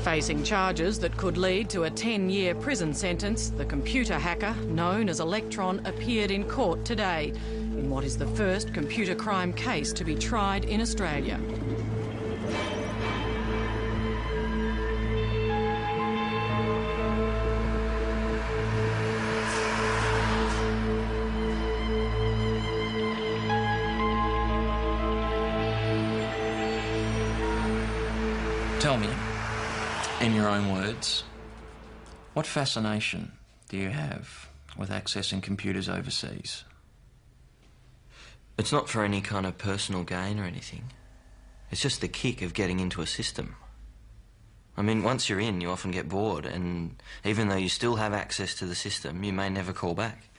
Facing charges that could lead to a 10-year prison sentence, the computer hacker known as Electron appeared in court today in what is the first computer crime case to be tried in Australia. Tell me, in your own words, what fascination do you have with accessing computers overseas? It's not for any kind of personal gain or anything. It's just the kick of getting into a system. I mean, once you're in, you often get bored, and even though you still have access to the system, you may never call back.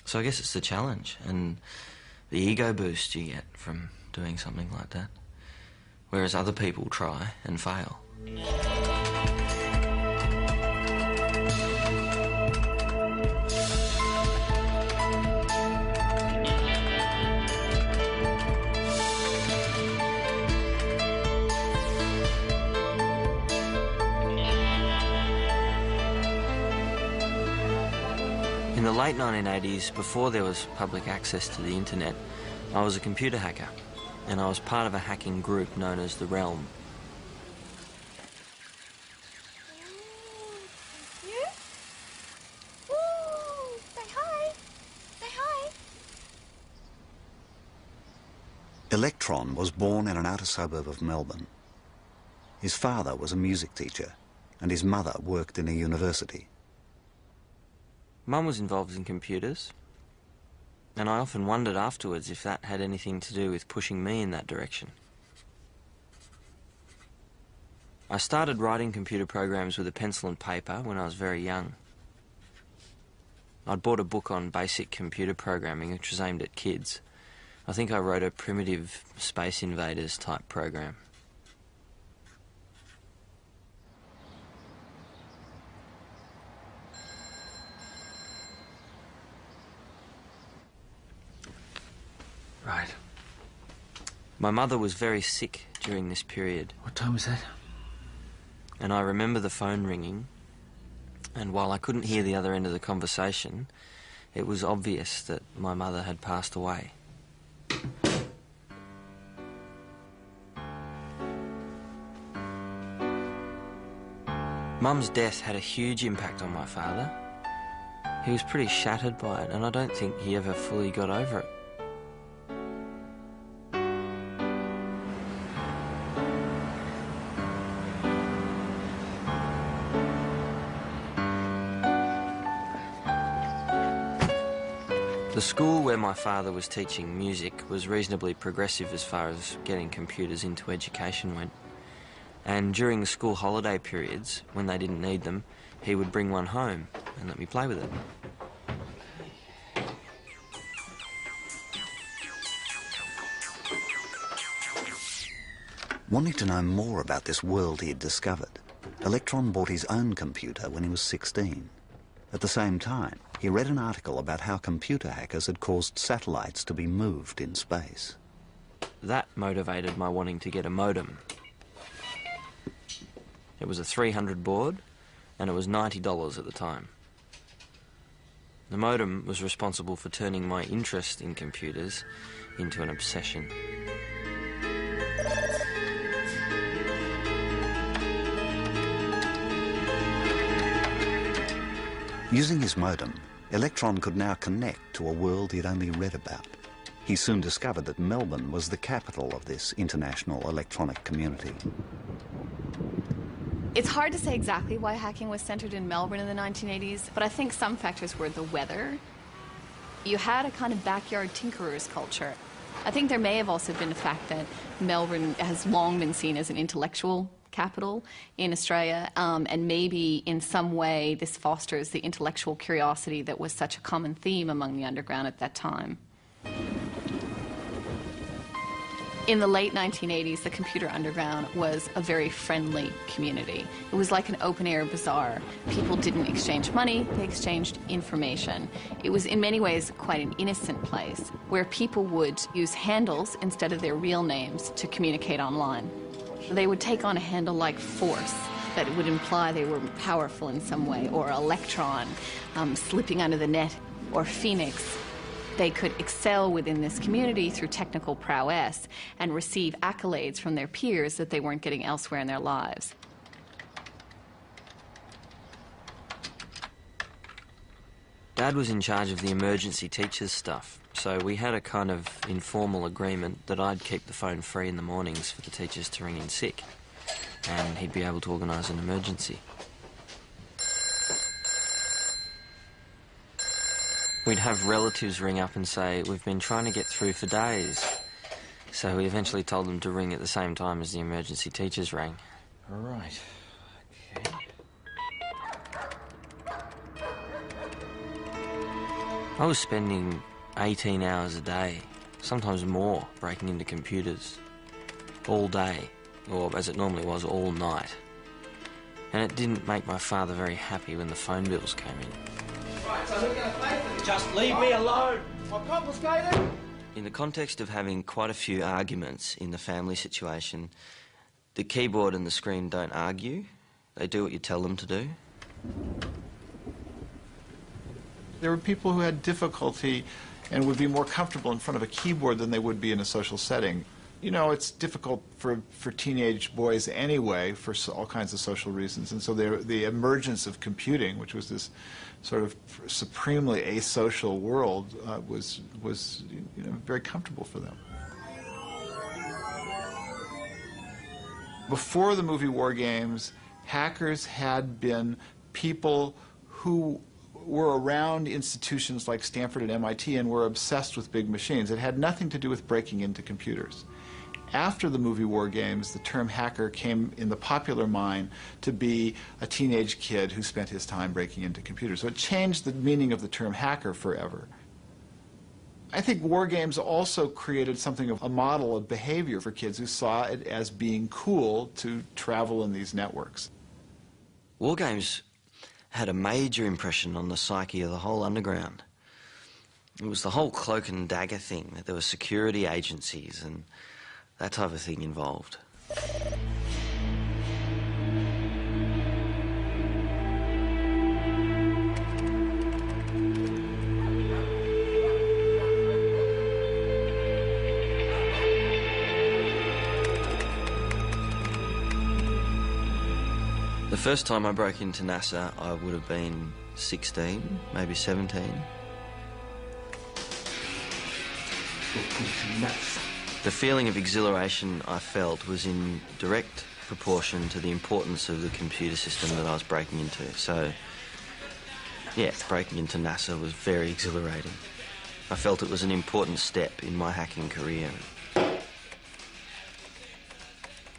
So I guess it's the challenge and the ego boost you get from doing something like that. Whereas other people try and fail. In the late 1980s, before there was public access to the internet, I was a computer hacker. And I was part of a hacking group known as The Realm. You? Ooh, say hi. Say hi. Electron was born in an outer suburb of Melbourne. His father was a music teacher, and his mother worked in a university. Mum was involved in computers. And I often wondered afterwards if that had anything to do with pushing me in that direction. I started writing computer programs with a pencil and paper when I was very young. I'd bought a book on basic computer programming which was aimed at kids. I think I wrote a primitive Space Invaders type program. Right. My mother was very sick during this period. What time was that? And I remember the phone ringing, and while I couldn't hear the other end of the conversation, it was obvious that my mother had passed away. Mum's death had a huge impact on my father. He was pretty shattered by it, and I don't think he ever fully got over it. The school where my father was teaching music was reasonably progressive as far as getting computers into education went. And during the school holiday periods, when they didn't need them, he would bring one home and let me play with it. Wanting to know more about this world he had discovered, Electron bought his own computer when he was 16. At the same time, he read an article about how computer hackers had caused satellites to be moved in space. That motivated my wanting to get a modem. It was a 300 baud, and it was $90 at the time. The modem was responsible for turning my interest in computers into an obsession. Using his modem, Electron could now connect to a world he'd only read about. He soon discovered that Melbourne was the capital of this international electronic community. It's hard to say exactly why hacking was centered in Melbourne in the 1980s, but I think some factors were the weather. You had a kind of backyard tinkerers culture. I think there may have also been the fact that Melbourne has long been seen as an intellectual capital in Australia, and maybe in some way this fosters the intellectual curiosity that was such a common theme among the underground at that time. In the late 1980s, the computer underground was a very friendly community. It was like an open-air bazaar. People didn't exchange money, they exchanged information. It was in many ways quite an innocent place where people would use handles instead of their real names to communicate online. They would take on a handle-like force that would imply they were powerful in some way, or Electron slipping under the net, or Phoenix. They could excel within this community through technical prowess and receive accolades from their peers that they weren't getting elsewhere in their lives. Dad was in charge of the emergency teachers stuff, so we had a kind of informal agreement that I'd keep the phone free in the mornings for the teachers to ring in sick, and he'd be able to organise an emergency. We'd have relatives ring up and say, "We've been trying to get through for days." So we eventually told them to ring at the same time as the emergency teachers rang. Right. Okay. I was spending 18 hours a day, sometimes more, breaking into computers. All day, or as it normally was, all night. And it didn't make my father very happy when the phone bills came in. Right, so who's going to pay for this? Just leave me alone! I confiscated? In the context of having quite a few arguments in the family situation, the keyboard and the screen don't argue. They do what you tell them to do. There were people who had difficulty and would be more comfortable in front of a keyboard than they would be in a social setting. You know, it's difficult for teenage boys anyway for all kinds of social reasons, and so the emergence of computing, which was this sort of supremely asocial world, was very comfortable for them. Before the movie War Games, hackers had been people who were around institutions like Stanford and MIT and were obsessed with big machines. It had nothing to do with breaking into computers. After the movie War Games, the term hacker came in the popular mind to be a teenage kid who spent his time breaking into computers. So it changed the meaning of the term hacker forever. I think War Games also created something of a model of behavior for kids who saw it as being cool to travel in these networks. War Games had a major impression on the psyche of the whole underground. It was the whole cloak and dagger thing, that there were security agencies and that type of thing involved. The first time I broke into NASA, I would have been 16, maybe 17. The feeling of exhilaration I felt was in direct proportion to the importance of the computer system that I was breaking into. So, yeah, breaking into NASA was very exhilarating. I felt it was an important step in my hacking career.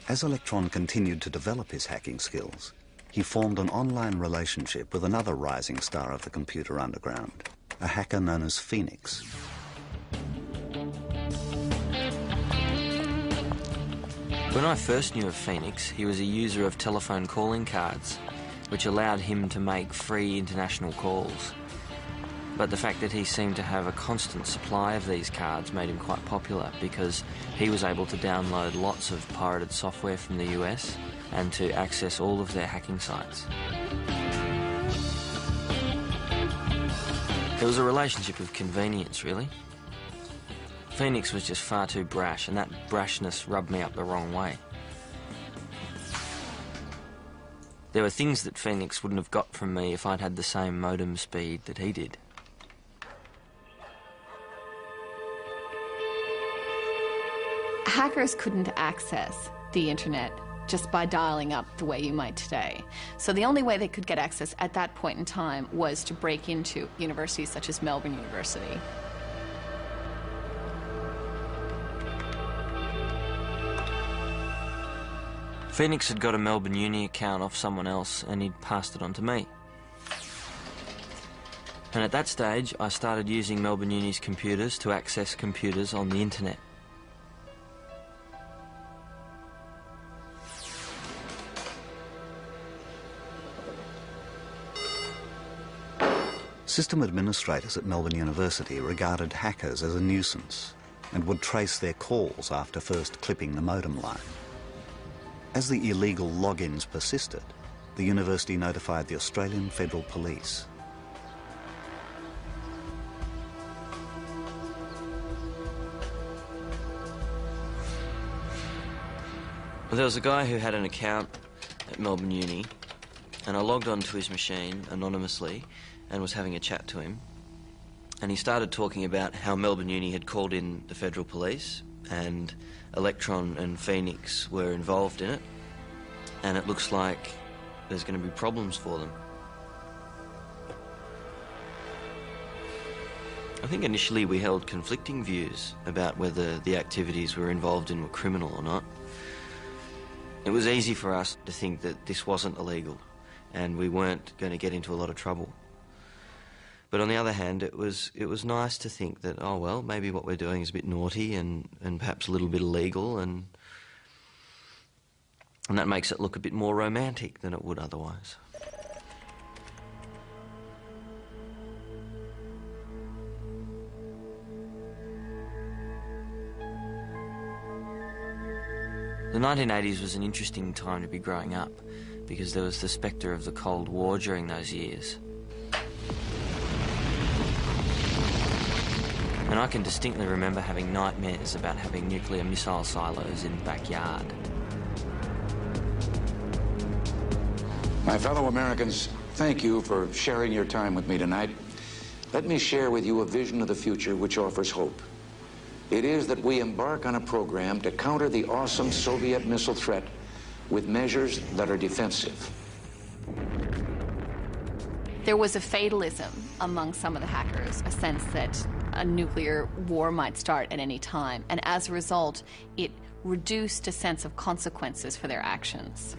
As Electron continued to develop his hacking skills, he formed an online relationship with another rising star of the computer underground, a hacker known as Phoenix. When I first knew of Phoenix, he was a user of telephone calling cards, which allowed him to make free international calls. But the fact that he seemed to have a constant supply of these cards made him quite popular, because he was able to download lots of pirated software from the US and to access all of their hacking sites. It was a relationship of convenience, really. Phoenix was just far too brash, and that brashness rubbed me up the wrong way. There were things that Phoenix wouldn't have got from me if I'd had the same modem speed that he did. Hackers couldn't access the internet just by dialing up the way you might today. So the only way they could get access at that point in time was to break into universities such as Melbourne University. Phoenix had got a Melbourne Uni account off someone else, and he'd passed it on to me. And at that stage, I started using Melbourne Uni's computers to access computers on the internet. System administrators at Melbourne University regarded hackers as a nuisance and would trace their calls after first clipping the modem line. As the illegal logins persisted, the university notified the Australian Federal Police. Well, there was a guy who had an account at Melbourne Uni, and I logged onto his machine anonymously and was having a chat to him. And he started talking about how Melbourne Uni had called in the Federal Police and Electron and Phoenix were involved in it, and it looks like there's going to be problems for them. I think initially we held conflicting views about whether the activities we were involved in were criminal or not. It was easy for us to think that this wasn't illegal and we weren't going to get into a lot of trouble. But on the other hand, it was nice to think that, oh well, maybe what we're doing is a bit naughty and perhaps a little bit illegal, and that makes it look a bit more romantic than it would otherwise. The 1980s was an interesting time to be growing up because there was the spectre of the Cold War during those years. And I can distinctly remember having nightmares about having nuclear missile silos in the backyard. My fellow Americans, thank you for sharing your time with me tonight. Let me share with you a vision of the future which offers hope. It is that we embark on a program to counter the awesome Soviet missile threat with measures that are defensive. There was a fatalism among some of the hackers, a sense that a nuclear war might start at any time, and as a result, it reduced a sense of consequences for their actions.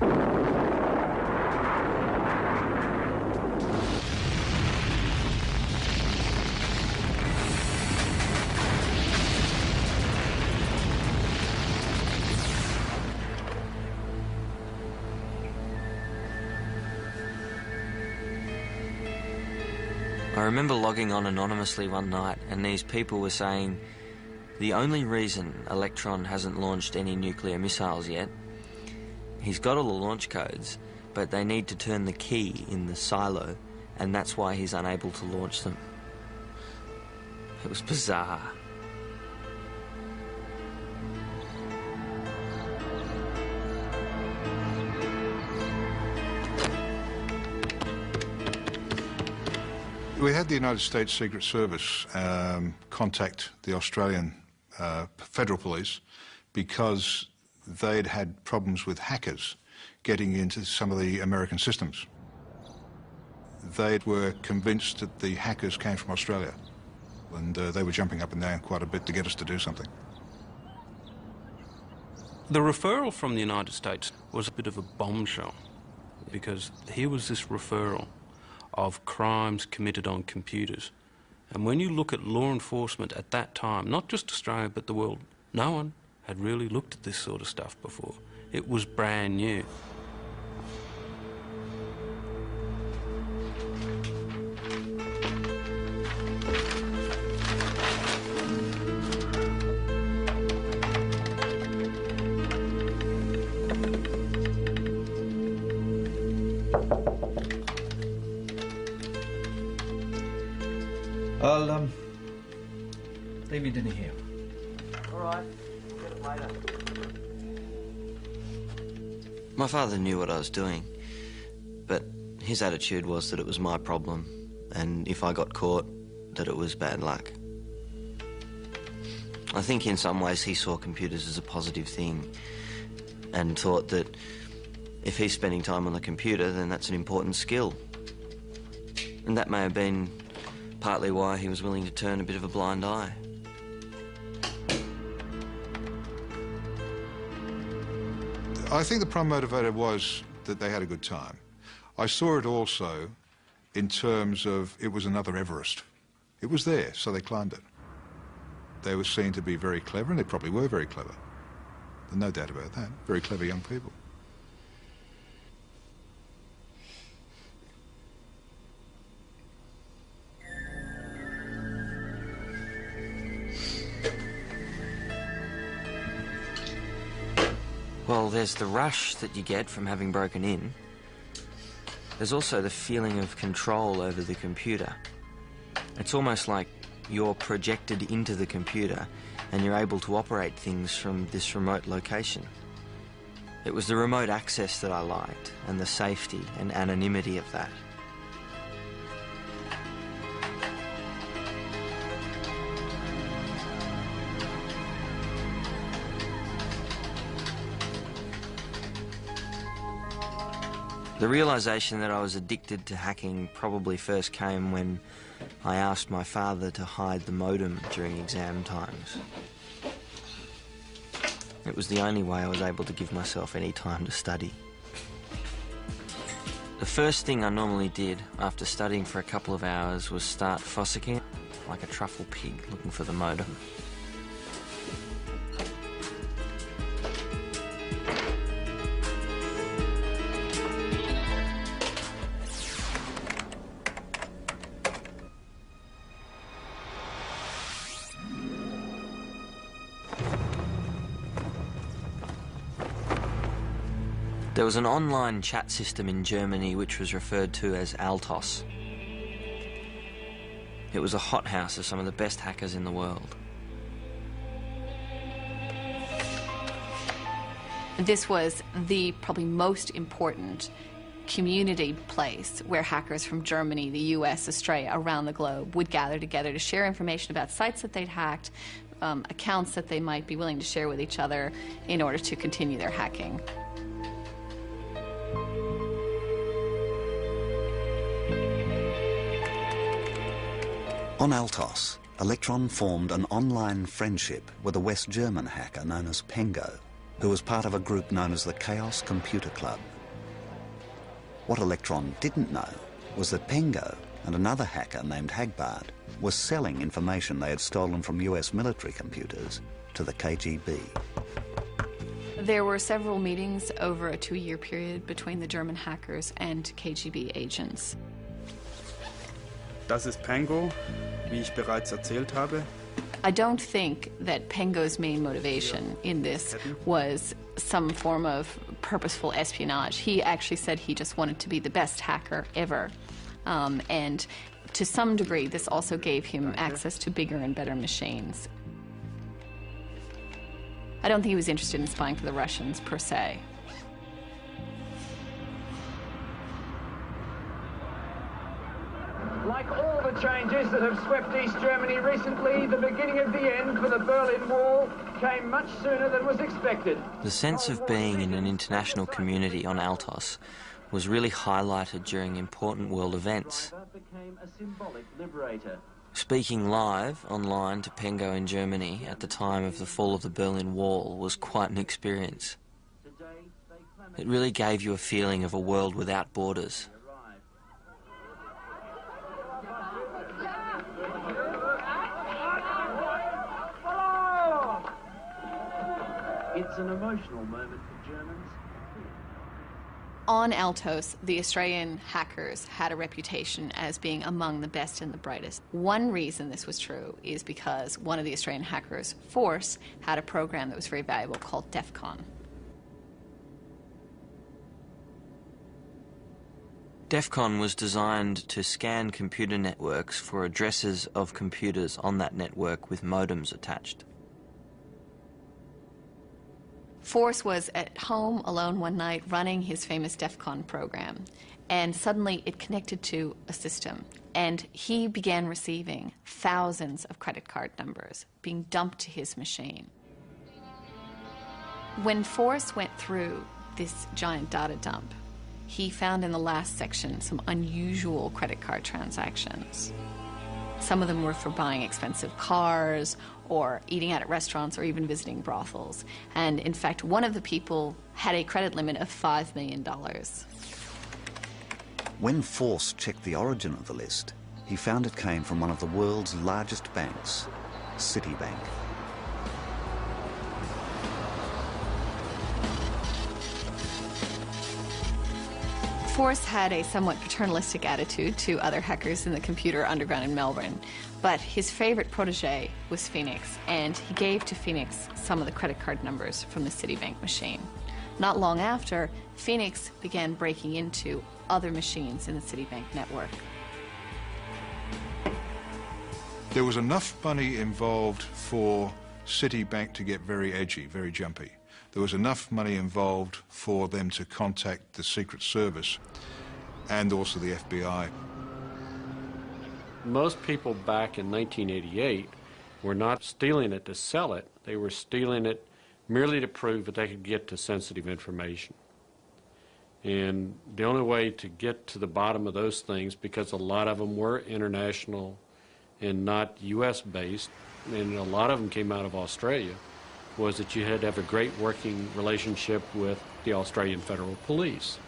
I remember logging on anonymously one night and these people were saying the only reason Electron hasn't launched any nuclear missiles yet, he's got all the launch codes, but they need to turn the key in the silo, and that's why he's unable to launch them. It was bizarre. We had the United States Secret Service contact the Australian Federal Police because they'd had problems with hackers getting into some of the American systems. They were convinced that the hackers came from Australia, and they were jumping up and down quite a bit to get us to do something. The referral from the United States was a bit of a bombshell, because here was this referral of crimes committed on computers. And when you look at law enforcement at that time, not just Australia but the world, no one had really looked at this sort of stuff before. It was brand new. I'll leave your dinner here. All right, get it later. My father knew what I was doing, but his attitude was that it was my problem, and if I got caught, that it was bad luck. I think in some ways he saw computers as a positive thing and thought that if he's spending time on the computer, then that's an important skill. And that may have been partly why he was willing to turn a bit of a blind eye. I think the prime motivator was that they had a good time. I saw it also in terms of it was another Everest. It was there, so they climbed it. They were seen to be very clever, and they probably were very clever. There's no doubt about that. Very clever young people. Well, there's the rush that you get from having broken in. There's also the feeling of control over the computer. It's almost like you're projected into the computer and you're able to operate things from this remote location. It was the remote access that I liked, and the safety and anonymity of that. The realisation that I was addicted to hacking probably first came when I asked my father to hide the modem during exam times. It was the only way I was able to give myself any time to study. The first thing I normally did after studying for a couple of hours was start fossicking like a truffle pig looking for the modem. There was an online chat system in Germany which was referred to as Altos. It was a hothouse of some of the best hackers in the world. This was the probably most important community place where hackers from Germany, the US, Australia, around the globe would gather together to share information about sites that they'd hacked, accounts that they might be willing to share with each other in order to continue their hacking. On Altos, Electron formed an online friendship with a West German hacker known as Pengo, who was part of a group known as the Chaos Computer Club. What Electron didn't know was that Pengo and another hacker named Hagbard were selling information they had stolen from US military computers to the KGB. There were several meetings over a 2-year period between the German hackers and KGB agents. Das ist Pengo, wie ich bereits erzählt habe. I don't think that Pengo's main motivation in this was some form of purposeful espionage. He actually said he just wanted to be the best hacker ever. And to some degree, this also gave him access to bigger and better machines. I don't think he was interested in spying for the Russians, per se. Like all the changes that have swept East Germany recently, the beginning of the end for the Berlin Wall came much sooner than was expected. The sense of being in an international community on Altos was really highlighted during important world events. Speaking live online to Pengo in Germany at the time of the fall of the Berlin Wall was quite an experience. It really gave you a feeling of a world without borders. It's an emotional moment for Germans. On Altos, the Australian hackers had a reputation as being among the best and the brightest. One reason this was true is because one of the Australian hackers, Force, had a program that was very valuable called DEFCON. DEFCON was designed to scan computer networks for addresses of computers on that network with modems attached. Force was at home alone one night running his famous DEFCON program, and suddenly it connected to a system, and he began receiving thousands of credit card numbers being dumped to his machine. When Force went through this giant data dump, he found in the last section some unusual credit card transactions. Some of them were for buying expensive cars, or eating out at restaurants, or even visiting brothels. And in fact, one of the people had a credit limit of $5 million. When Force checked the origin of the list, he found it came from one of the world's largest banks, Citibank. Force had a somewhat paternalistic attitude to other hackers in the computer underground in Melbourne, but his favorite protege was Phoenix, and he gave to Phoenix some of the credit card numbers from the Citibank machine. Not long after, Phoenix began breaking into other machines in the Citibank network. There was enough money involved for Citibank to get very edgy, very jumpy. There was enough money involved for them to contact the Secret Service and also the FBI. Most people back in 1988 were not stealing it to sell it. They were stealing it merely to prove that they could get to sensitive information. And the only way to get to the bottom of those things, because a lot of them were international and not U.S. based, and a lot of them came out of Australia, was that you had to have a great working relationship with the Australian Federal Police.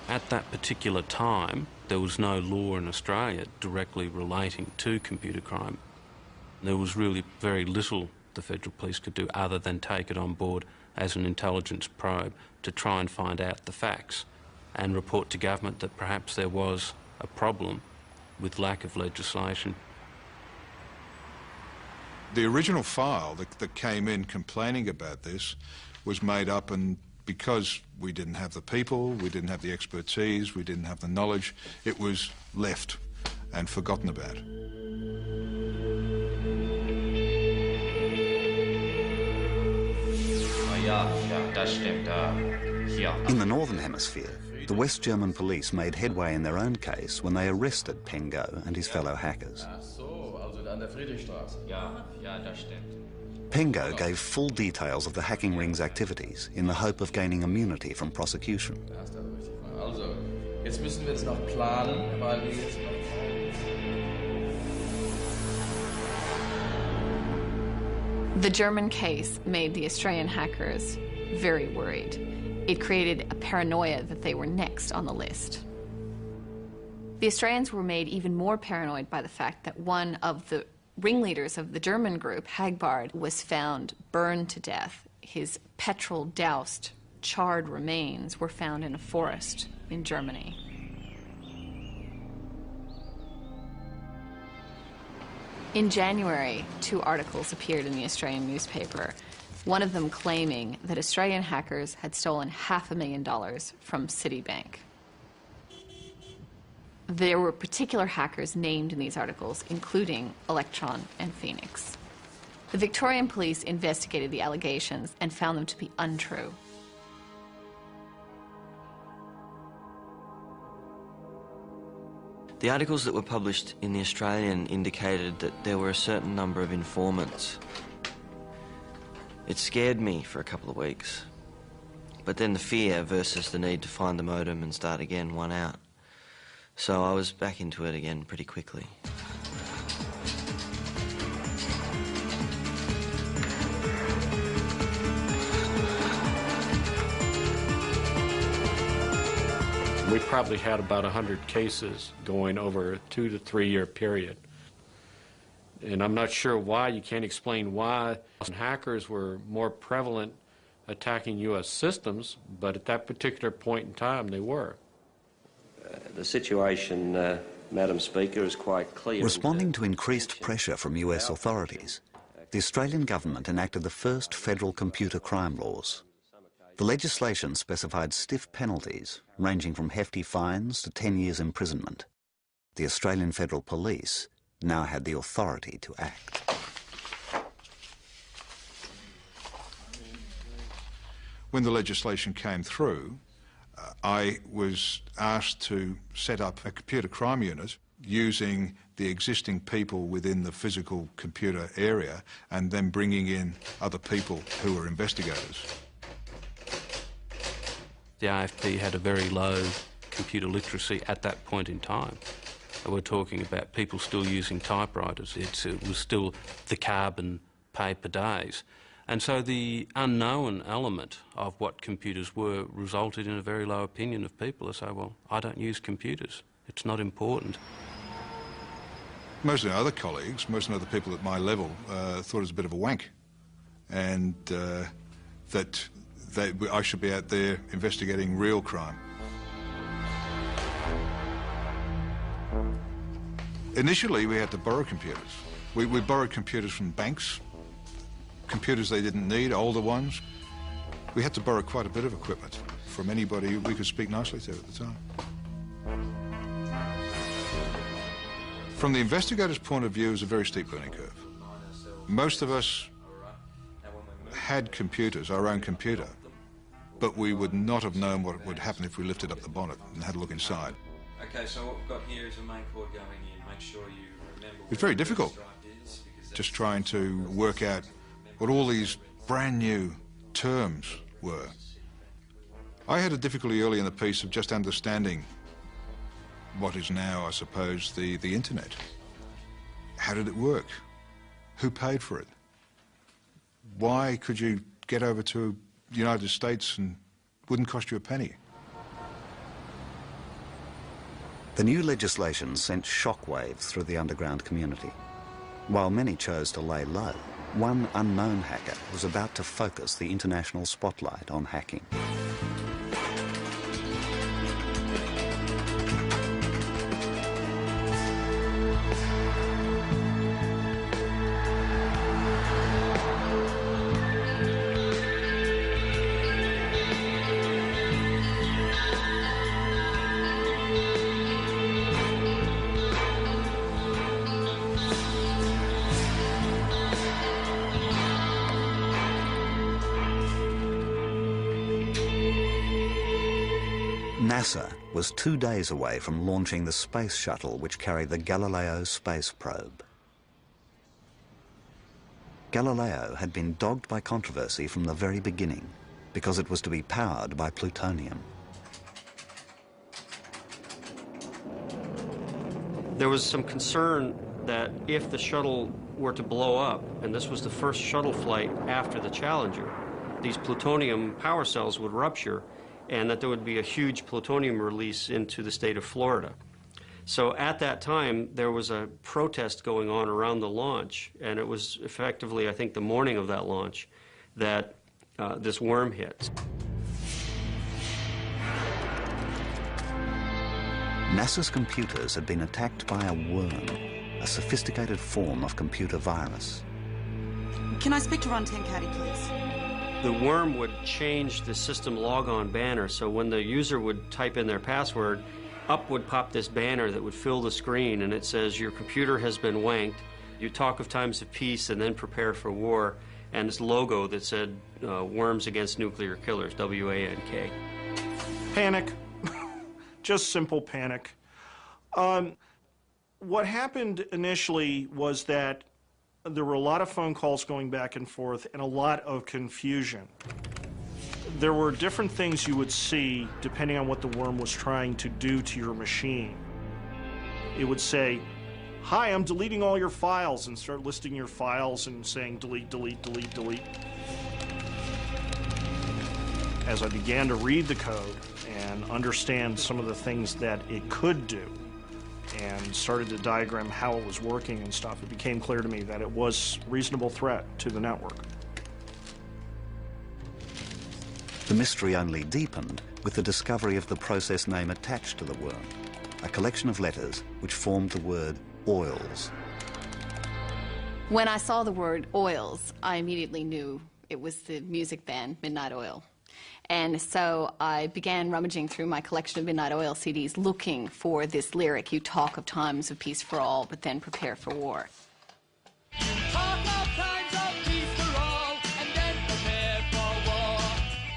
At that particular time, there was no law in Australia directly relating to computer crime. There was really very little the Federal Police could do other than take it on board as an intelligence probe to try and find out the facts and report to government that perhaps there was a problem with lack of legislation. The original file that came in complaining about this was made up, and because we didn't have the people, we didn't have the expertise, we didn't have the knowledge, it was left and forgotten about. In the Northern Hemisphere, the West German police made headway in their own case when they arrested Pengo and his fellow hackers. Pengo gave full details of the hacking ring's activities in the hope of gaining immunity from prosecution. The German case made the Australian hackers very worried. It created a paranoia that they were next on the list. The Australians were made even more paranoid by the fact that one of the ringleaders of the German group, Hagbard, was found burned to death. His petrol-doused, charred remains were found in a forest in Germany. In January, 2 articles appeared in the Australian newspaper, one of them claiming that Australian hackers had stolen $500,000 from Citibank. There were particular hackers named in these articles, including Electron and Phoenix. The Victorian police investigated the allegations and found them to be untrue. The articles that were published in the Australian indicated that there were a certain number of informants. It scared me for a couple of weeks, but then the fear versus the need to find the modem and start again won out. So I was back into it again pretty quickly. We probably had about 100 cases going over a 2 to 3 year period. And I'm not sure why, you can't explain why hackers were more prevalent attacking U.S. systems, but at that particular point in time they were. The situation, Madam Speaker, is quite clear. Responding to increased pressure from US authorities, the Australian government enacted the first federal computer crime laws. The legislation specified stiff penalties, ranging from hefty fines to 10 years imprisonment. The Australian Federal Police now had the authority to act. When the legislation came through, I was asked to set up a computer crime unit using the existing people within the physical computer area and then bringing in other people who were investigators. The AFP had a very low computer literacy at that point in time. We're talking about people still using typewriters. It was still the carbon paper days. And so the unknown element of what computers were resulted in a very low opinion of people. They say, well, I don't use computers. It's not important. Most of the other colleagues, most of the other people at my level thought it was a bit of a wank, and that I should be out there investigating real crime. Initially, we had to borrow computers. We borrowed computers from banks, computers they didn't need, older ones, We had to borrow quite a bit of equipment from anybody we could speak nicely to at the time. From the investigator's point of view, it was a very steep learning curve. Most of us had computers, our own computer, but we would not have known what would happen if we lifted up the bonnet and had a look inside. Okay, so what we've got here is a main cord going in. Make sure you remember. It's very difficult, just trying to work out what all these brand new terms were. I had a difficulty early in the piece of just understanding what is now, I suppose, the internet. How did it work? Who paid for it? Why could you get over to the United States and wouldn't cost you a penny? The new legislation sent shockwaves through the underground community. While many chose to lay low, one unknown hacker was about to focus the international spotlight on hacking. NASA was 2 days away from launching the space shuttle which carried the Galileo space probe. Galileo had been dogged by controversy from the very beginning because it was to be powered by plutonium. There was some concern that if the shuttle were to blow up, and this was the first shuttle flight after the Challenger, these plutonium power cells would rupture and that there would be a huge plutonium release into the state of Florida. So at that time, there was a protest going on around the launch, and it was effectively, I think, the morning of that launch that this worm hit. NASA's computers had been attacked by a worm, a sophisticated form of computer virus. Can I speak to Ron Tenkati, please? The worm would change the system logon banner, so when the user would type in their password, up would pop this banner that would fill the screen, and it says, "Your computer has been wanked. You talk of times of peace and then prepare for war," and this logo that said, "Worms Against Nuclear Killers," WANK. Panic. Just simple panic. What happened initially was that there were a lot of phone calls going back and forth and a lot of confusion. There were different things you would see depending on what the worm was trying to do to your machine. It would say, "Hi, I'm deleting all your files," and start listing your files and saying delete, delete, delete, delete. As I began to read the code and understand some of the things that it could do, and started to diagram how it was working and stuff, it became clear to me that it was a reasonable threat to the network. The mystery only deepened with the discovery of the process name attached to the worm, a collection of letters which formed the word oils. When I saw the word oils, I immediately knew it was the music band Midnight Oil. And so I began rummaging through my collection of Midnight Oil CDs looking for this lyric, "You talk of times of peace for all, but then prepare for war."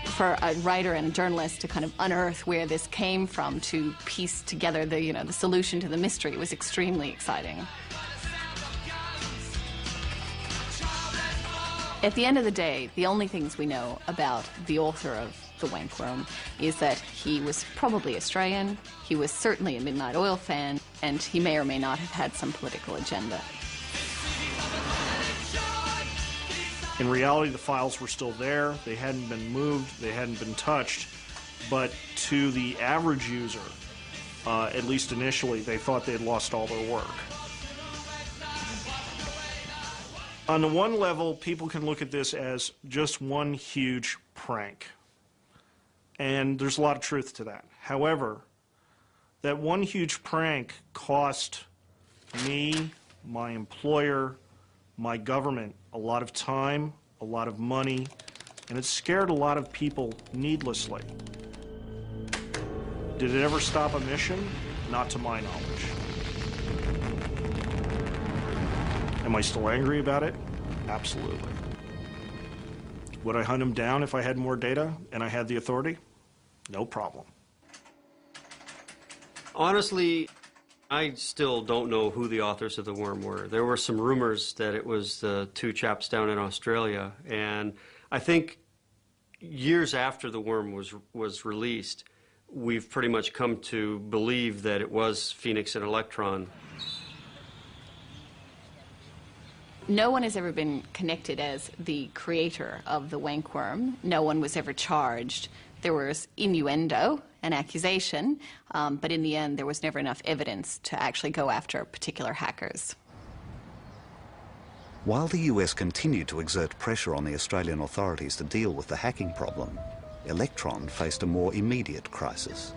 For a writer and a journalist to kind of unearth where this came from, to piece together the solution to the mystery, was extremely exciting. At the end of the day, the only things we know about the author of The Wankworm is that he was probably Australian, he was certainly a Midnight Oil fan, and he may or may not have had some political agenda. In reality, the files were still there, they hadn't been moved, they hadn't been touched, but to the average user, at least initially, they thought they'd lost all their work. On the one level, people can look at this as just one huge prank. And there's a lot of truth to that. However, that one huge prank cost me, my employer, my government a lot of time, a lot of money, And it scared a lot of people needlessly. Did it ever stop a mission? Not to my knowledge. Am I still angry about it? Absolutely. Would I hunt him down if I had more data and I had the authority? No problem. Honestly, I still don't know who the authors of the worm were. There were some rumors that it was the two chaps down in Australia, and I think years after the worm was released, we've pretty much come to believe that it was Phoenix and Electron. No one has ever been connected as the creator of the Wankworm. No one was ever charged. There was innuendo, an accusation, but in the end there was never enough evidence to actually go after particular hackers. While the US continued to exert pressure on the Australian authorities to deal with the hacking problem, Electron faced a more immediate crisis.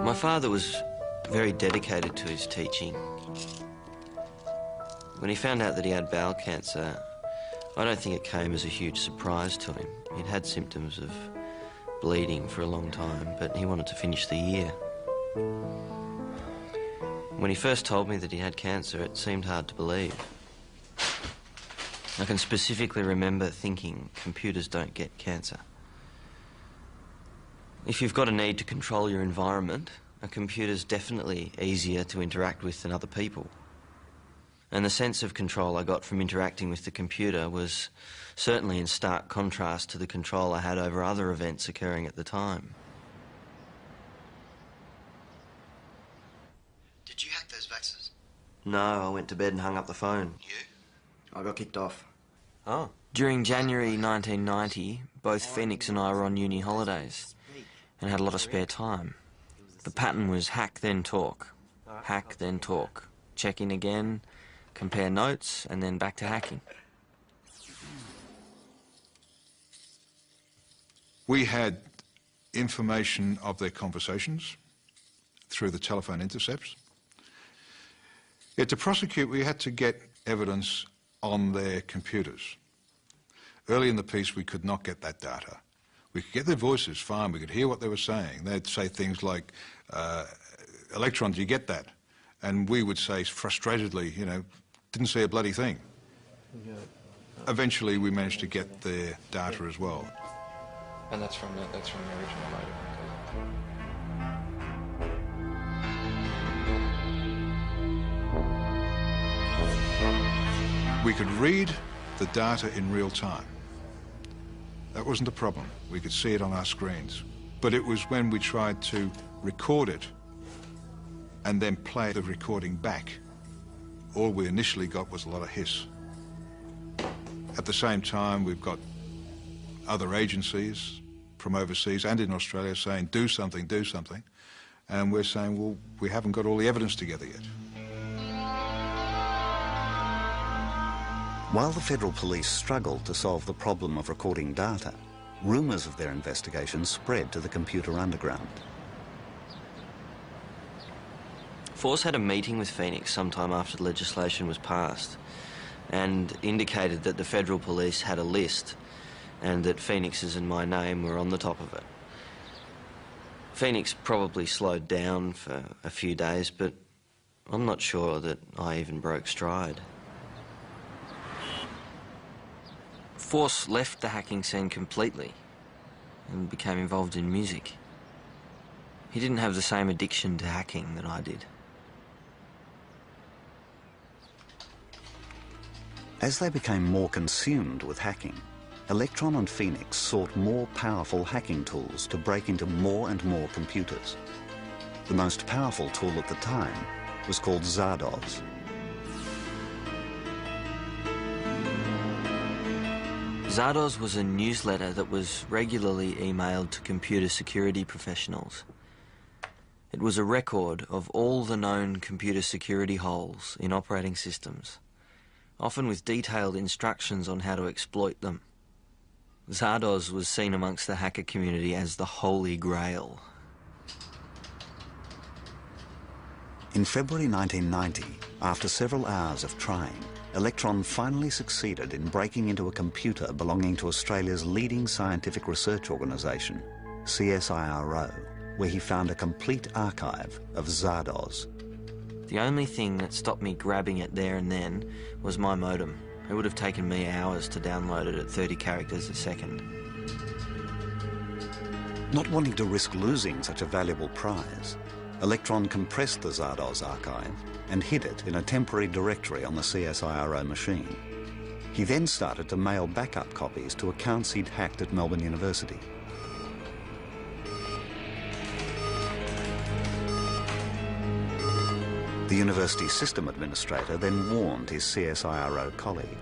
My father was very dedicated to his teaching. When he found out that he had bowel cancer, I don't think it came as a huge surprise to him. He'd had symptoms of bleeding for a long time, but he wanted to finish the year. When he first told me that he had cancer, it seemed hard to believe. I can specifically remember thinking, computers don't get cancer. If you've got a need to control your environment, a computer's definitely easier to interact with than other people. And the sense of control I got from interacting with the computer was certainly in stark contrast to the control I had over other events occurring at the time. Did you hack those vaxes? No, I went to bed and hung up the phone. You? I got kicked off. Oh. During January 1990, both Phoenix and I were on uni holidays and had a lot of spare time. The pattern was hack, then talk. Hack, then talk. Check in again, compare notes, and then back to hacking. We had information of their conversations through the telephone intercepts. Yet to prosecute, we had to get evidence on their computers. Early in the piece, we could not get that data. We could get their voices fine, we could hear what they were saying. They'd say things like, Electron, do you get that? And we would say frustratedly, you know, didn't see a bloody thing. Yeah. Eventually, we managed to get their data as well. And that's from the original photo. We could read the data in real time. That wasn't a problem. We could see it on our screens. But it was when we tried to record it and then play the recording back, all we initially got was a lot of hiss. At the same time, we've got other agencies from overseas and in Australia saying, do something, do something. And we're saying, well, we haven't got all the evidence together yet. While the federal police struggled to solve the problem of recording data, rumours of their investigation spread to the computer underground. Force had a meeting with Phoenix sometime after the legislation was passed and indicated that the federal police had a list and that Phoenix's and my name were on the top of it. Phoenix probably slowed down for a few days, but I'm not sure that I even broke stride. Force left the hacking scene completely and became involved in music. He didn't have the same addiction to hacking that I did. As they became more consumed with hacking, Electron and Phoenix sought more powerful hacking tools to break into more and more computers. The most powerful tool at the time was called Zardoz. Zardoz was a newsletter that was regularly emailed to computer security professionals. It was a record of all the known computer security holes in operating systems, often with detailed instructions on how to exploit them. Zardoz was seen amongst the hacker community as the Holy Grail. In February 1990, after several hours of trying, Electron finally succeeded in breaking into a computer belonging to Australia's leading scientific research organisation, CSIRO, where he found a complete archive of Zardoz. The only thing that stopped me grabbing it there and then was my modem. It would have taken me hours to download it at 30 characters a second. Not wanting to risk losing such a valuable prize, Electron compressed the Zardoz archive and hid it in a temporary directory on the CSIRO machine. He then started to mail backup copies to accounts he'd hacked at Melbourne University. The university system administrator then warned his CSIRO colleague.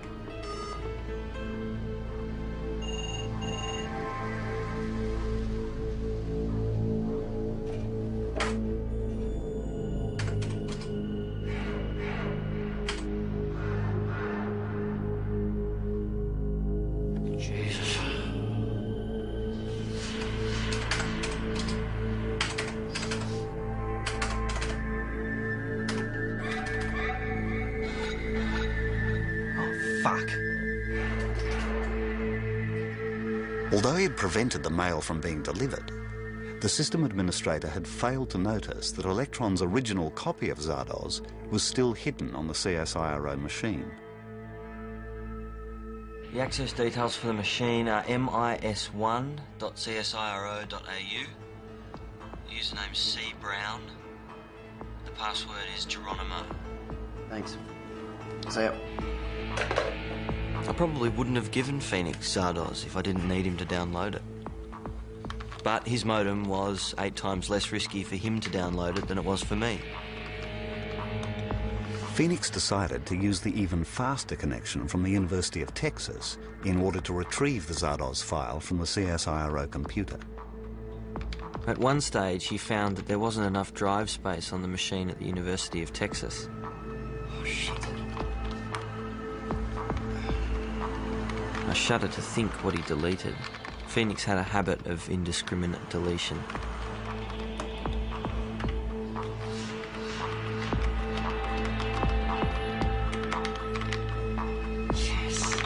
Although he had prevented the mail from being delivered, the system administrator had failed to notice that Electron's original copy of Zardoz was still hidden on the CSIRO machine. The access details for the machine are mis1.csiro.au. Username C Brown. The password is Geronimo. Thanks. See ya. I probably wouldn't have given Phoenix Zardoz if I didn't need him to download it. But his modem was 8 times less risky for him to download it than it was for me. Phoenix decided to use the even faster connection from the University of Texas in order to retrieve the Zardoz file from the CSIRO computer. At one stage, he found that there wasn't enough drive space on the machine at the University of Texas. Oh, shit. I shudder to think what he deleted. Phoenix had a habit of indiscriminate deletion. Yes.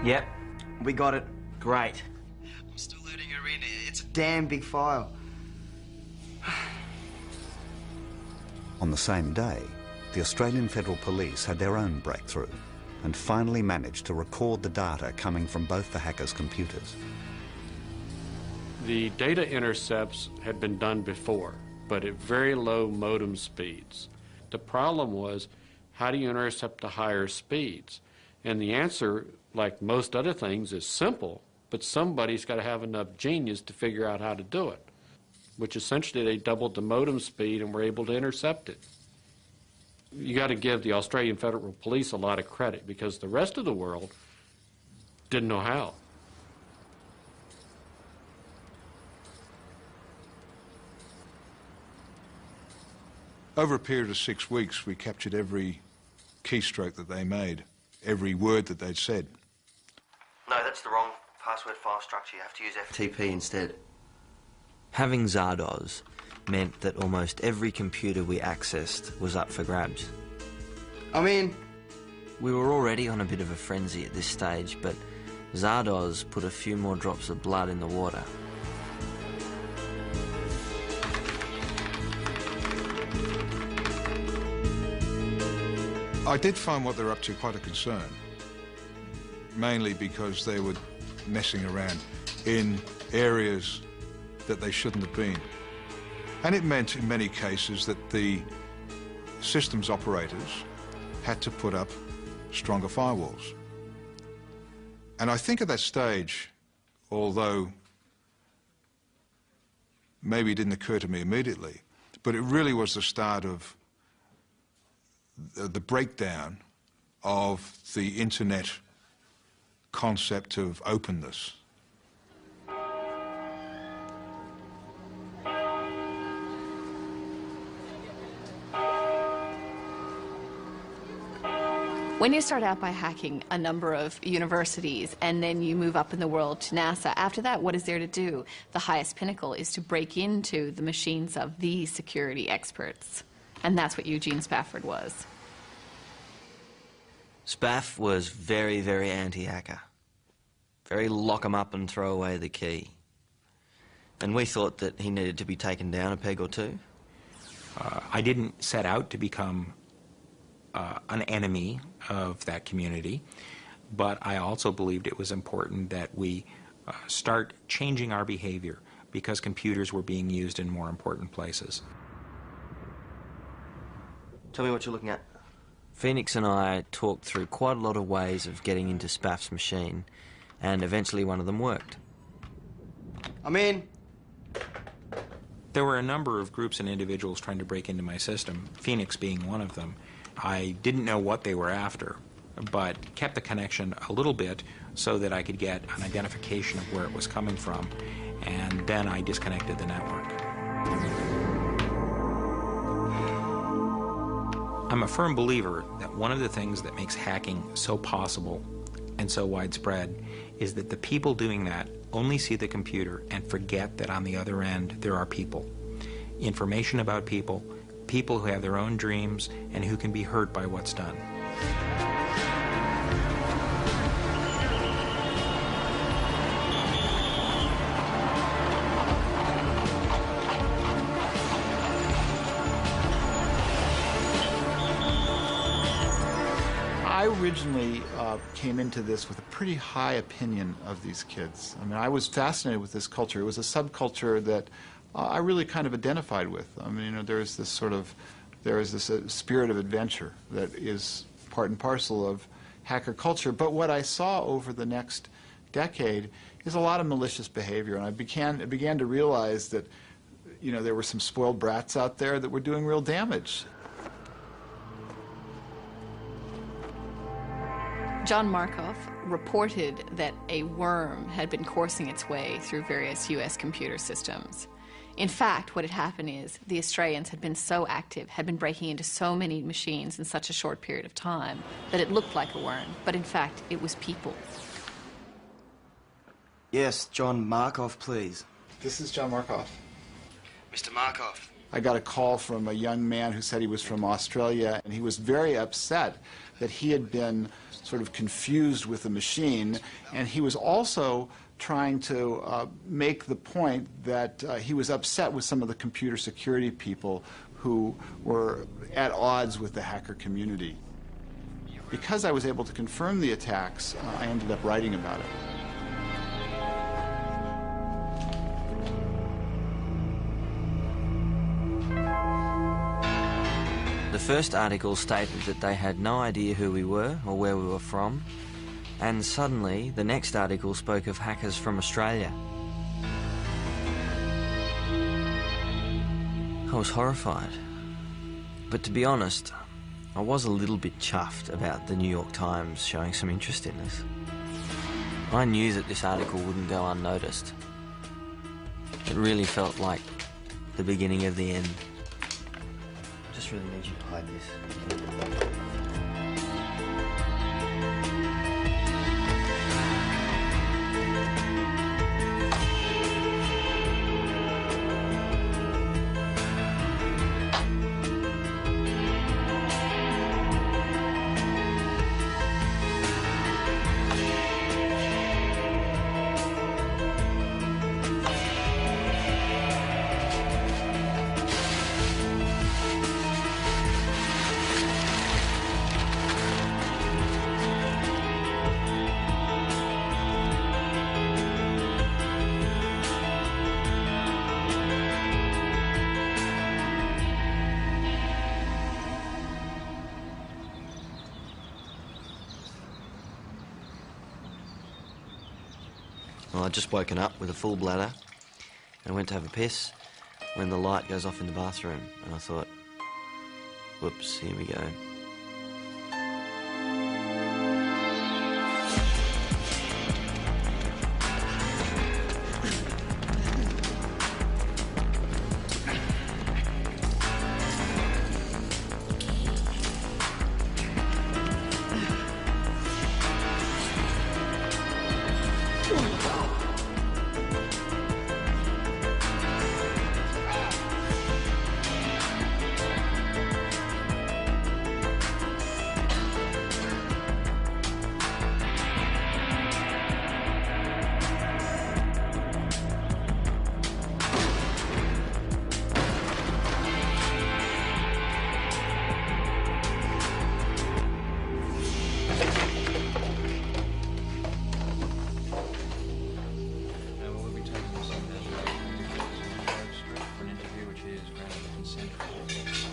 Yep. We got it. Great. I'm still loading her in. It's a damn big file. On the same day, the Australian Federal Police had their own breakthrough and finally managed to record the data coming from both the hackers' computers. The data intercepts had been done before, but at very low modem speeds. The problem was, how do you intercept the higher speeds? And the answer, like most other things, is simple, but somebody's got to have enough genius to figure out how to do it, which essentially they doubled the modem speed and were able to intercept it. You got to give the Australian Federal Police a lot of credit because the rest of the world didn't know how. Over a period of 6 weeks, we captured every keystroke that they made, every word that they'd said. No, that's the wrong password file structure. You have to use FTP instead. Having Zardoz meant that almost every computer we accessed was up for grabs. I'm in. We were already on a bit of a frenzy at this stage, but Zardoz put a few more drops of blood in the water. I did find what they were up to quite a concern, mainly because they were messing around in areas that they shouldn't have been. And it meant, in many cases, that the systems operators had to put up stronger firewalls. And I think at that stage, although maybe it didn't occur to me immediately, but it really was the start of the breakdown of the internet concept of openness. When you start out by hacking a number of universities and then you move up in the world to NASA, after that, what is there to do? The highest pinnacle is to break into the machines of these security experts. And that's what Eugene Spafford was. Spaff was very, very anti-hacker. Very lock 'em up and throw away the key. And we thought that he needed to be taken down a peg or two. I didn't set out to become an enemy of that community, but I also believed it was important that we start changing our behavior because computers were being used in more important places. Tell me what you're looking at. Phoenix and I talked through quite a lot of ways of getting into Spaff's machine, and eventually one of them worked. I'm in. There were a number of groups and individuals trying to break into my system, Phoenix being one of them. I didn't know what they were after, but kept the connection a little bit so that I could get an identification of where it was coming from, and then I disconnected the network. I'm a firm believer that one of the things that makes hacking so possible and so widespread is that the people doing that only see the computer and forget that on the other end there are people. Information about people, people who have their own dreams and who can be hurt by what's done. I originally came into this with a pretty high opinion of these kids. I mean, I was fascinated with this culture. It was a subculture that I really kind of identified with. I mean, you know, there is this spirit of adventure that is part and parcel of hacker culture. But what I saw over the next decade is a lot of malicious behavior, and I began to realize that, you know, there were some spoiled brats out there that were doing real damage. John Markoff reported that a worm had been coursing its way through various U.S. computer systems. In fact, what had happened is the Australians had been so active, had been breaking into so many machines in such a short period of time, that it looked like a worm, but in fact, it was people. Yes, John Markoff, please. This is John Markoff. Mr. Markoff. I got a call from a young man who said he was from Australia, and he was very upset that he had been sort of confused with the machine, and he was also trying to make the point that he was upset with some of the computer security people who were at odds with the hacker community. Because I was able to confirm the attacks, I ended up writing about it. The first article stated that they had no idea who we were or where we were from, and suddenly the next article spoke of hackers from Australia. I was horrified, but to be honest, I was a little bit chuffed about the New York Times showing some interest in us. I knew that this article wouldn't go unnoticed. It really felt like the beginning of the end. I just really need you to hide this. Well, I'd just woken up with a full bladder and I went to have a piss when the light goes off in the bathroom, and I thought, whoops, here we go.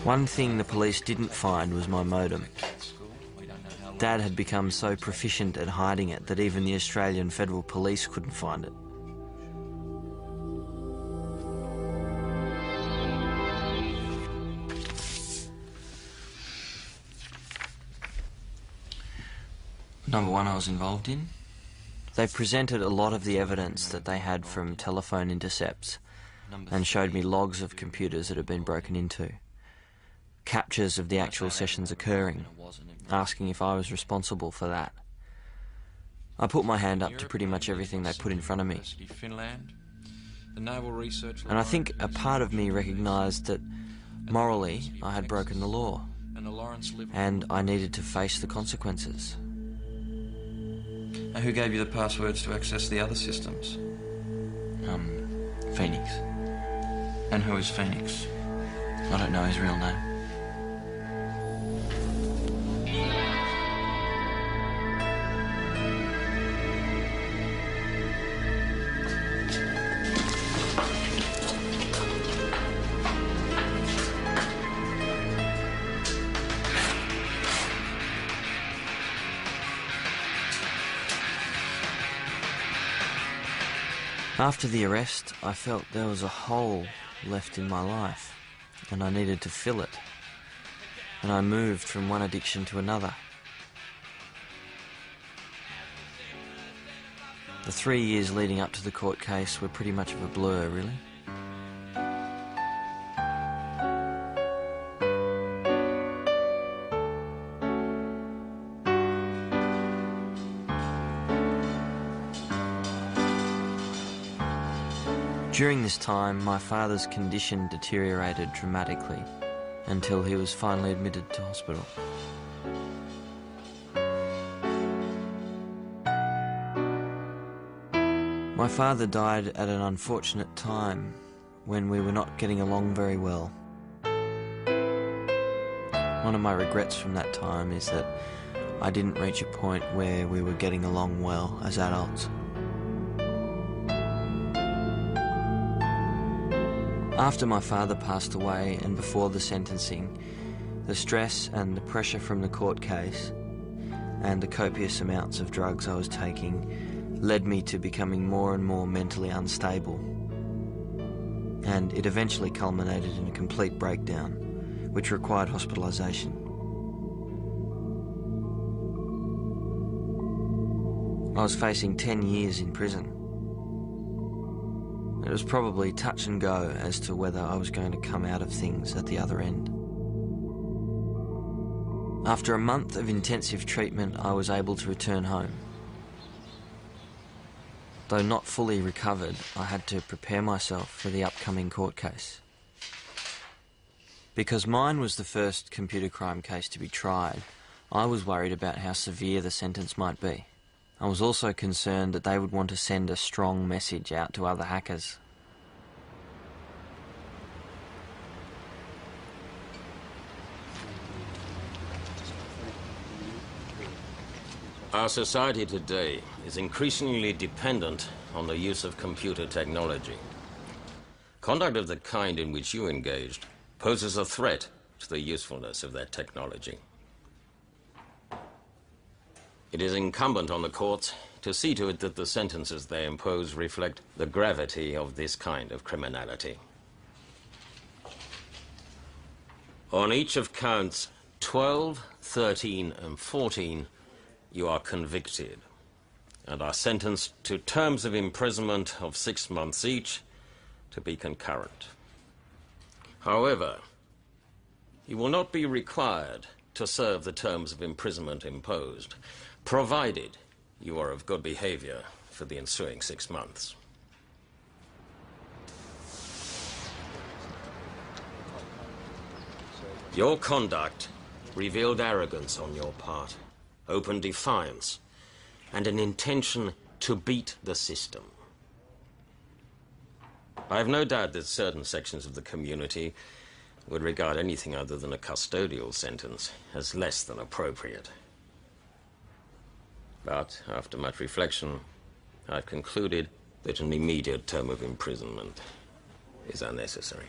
One thing the police didn't find was my modem. Dad had become so proficient at hiding it that even the Australian Federal Police couldn't find it. Number one I was involved in. They presented a lot of the evidence that they had from telephone intercepts and showed me logs of computers that had been broken into, captures of the actual sessions occurring, asking if I was responsible for that. I put my hand up to pretty much everything they put in front of me. And I think a part of me recognised that morally I had broken the law and I needed to face the consequences. Who gave you the passwords to access the other systems? Phoenix. And who is Phoenix? I don't know his real name. After the arrest, I felt there was a hole left in my life, and I needed to fill it. And I moved from one addiction to another. The 3 years leading up to the court case were pretty much of a blur, really. During this time, my father's condition deteriorated dramatically until he was finally admitted to hospital. My father died at an unfortunate time when we were not getting along very well. One of my regrets from that time is that I didn't reach a point where we were getting along well as adults. After my father passed away and before the sentencing, the stress and the pressure from the court case and the copious amounts of drugs I was taking led me to becoming more and more mentally unstable. And it eventually culminated in a complete breakdown, which required hospitalisation. I was facing 10 years in prison. It was probably touch and go as to whether I was going to come out of things at the other end. After a month of intensive treatment, I was able to return home. Though not fully recovered, I had to prepare myself for the upcoming court case. Because mine was the first computer crime case to be tried, I was worried about how severe the sentence might be. I was also concerned that they would want to send a strong message out to other hackers. Our society today is increasingly dependent on the use of computer technology. Conduct of the kind in which you engaged poses a threat to the usefulness of that technology. It is incumbent on the courts to see to it that the sentences they impose reflect the gravity of this kind of criminality. On each of counts 12, 13, and 14, you are convicted and are sentenced to terms of imprisonment of 6 months each, to be concurrent. However, you will not be required to serve the terms of imprisonment imposed, provided you are of good behavior for the ensuing 6 months. Your conduct revealed arrogance on your part, open defiance, and an intention to beat the system. I have no doubt that certain sections of the community would regard anything other than a custodial sentence as less than appropriate. But after much reflection, I've concluded that an immediate term of imprisonment is unnecessary.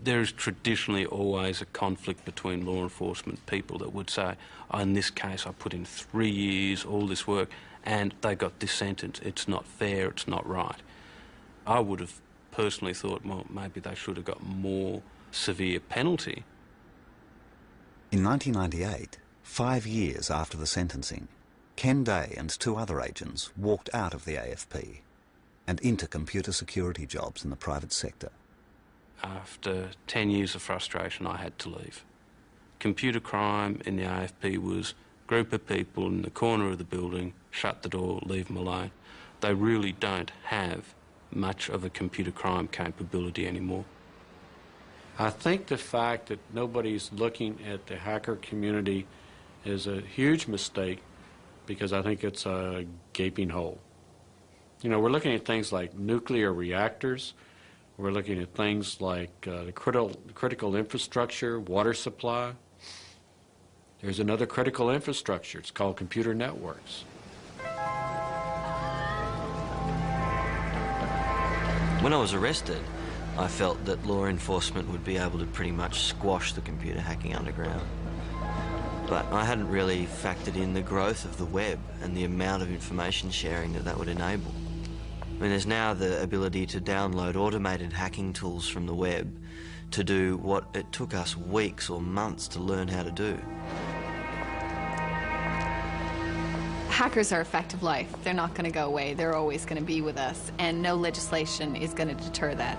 There is traditionally always a conflict between law enforcement people that would say, oh, in this case I put in 3 years, all this work, and they got this sentence. It's not fair, it's not right. I would have personally thought, well, maybe they should have got more severe penalty. In 1998, 5 years after the sentencing, Ken Day and 2 other agents walked out of the AFP and into computer security jobs in the private sector. After 10 years of frustration, I had to leave. Computer crime in the AFP was a group of people in the corner of the building, shut the door, leave them alone. They really don't have much of a computer crime capability anymore. I think the fact that nobody's looking at the hacker community is a huge mistake, because I think it's a gaping hole. You know, we're looking at things like nuclear reactors. We're looking at things like the critical infrastructure, water supply. There's another critical infrastructure. It's called computer networks. When I was arrested, I felt that law enforcement would be able to pretty much squash the computer hacking underground. But I hadn't really factored in the growth of the web and the amount of information sharing that would enable. I mean, there's now the ability to download automated hacking tools from the web to do what it took us weeks or months to learn how to do. Hackers are a fact of life. They're not going to go away. They're always going to be with us, and no legislation is going to deter that.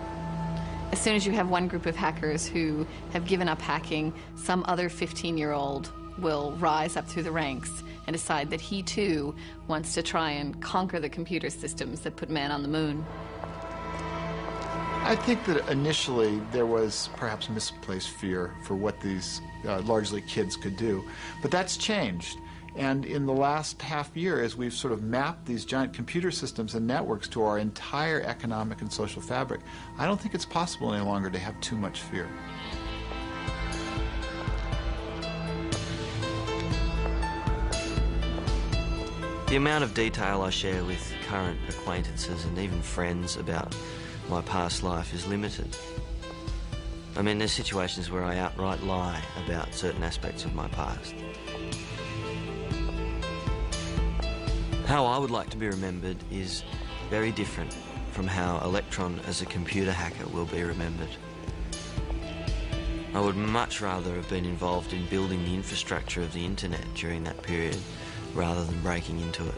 As soon as you have one group of hackers who have given up hacking, some other 15-year-old will rise up through the ranks and decide that he too wants to try and conquer the computer systems that put man on the moon. I think that initially there was perhaps misplaced fear for what these largely kids could do, but that's changed. And in the last half year, as we've sort of mapped these giant computer systems and networks to our entire economic and social fabric, I don't think it's possible any longer to have too much fear. The amount of detail I share with current acquaintances and even friends about my past life is limited. I mean, there's situations where I outright lie about certain aspects of my past. How I would like to be remembered is very different from how Electron as a computer hacker will be remembered. I would much rather have been involved in building the infrastructure of the internet during that period rather than breaking into it.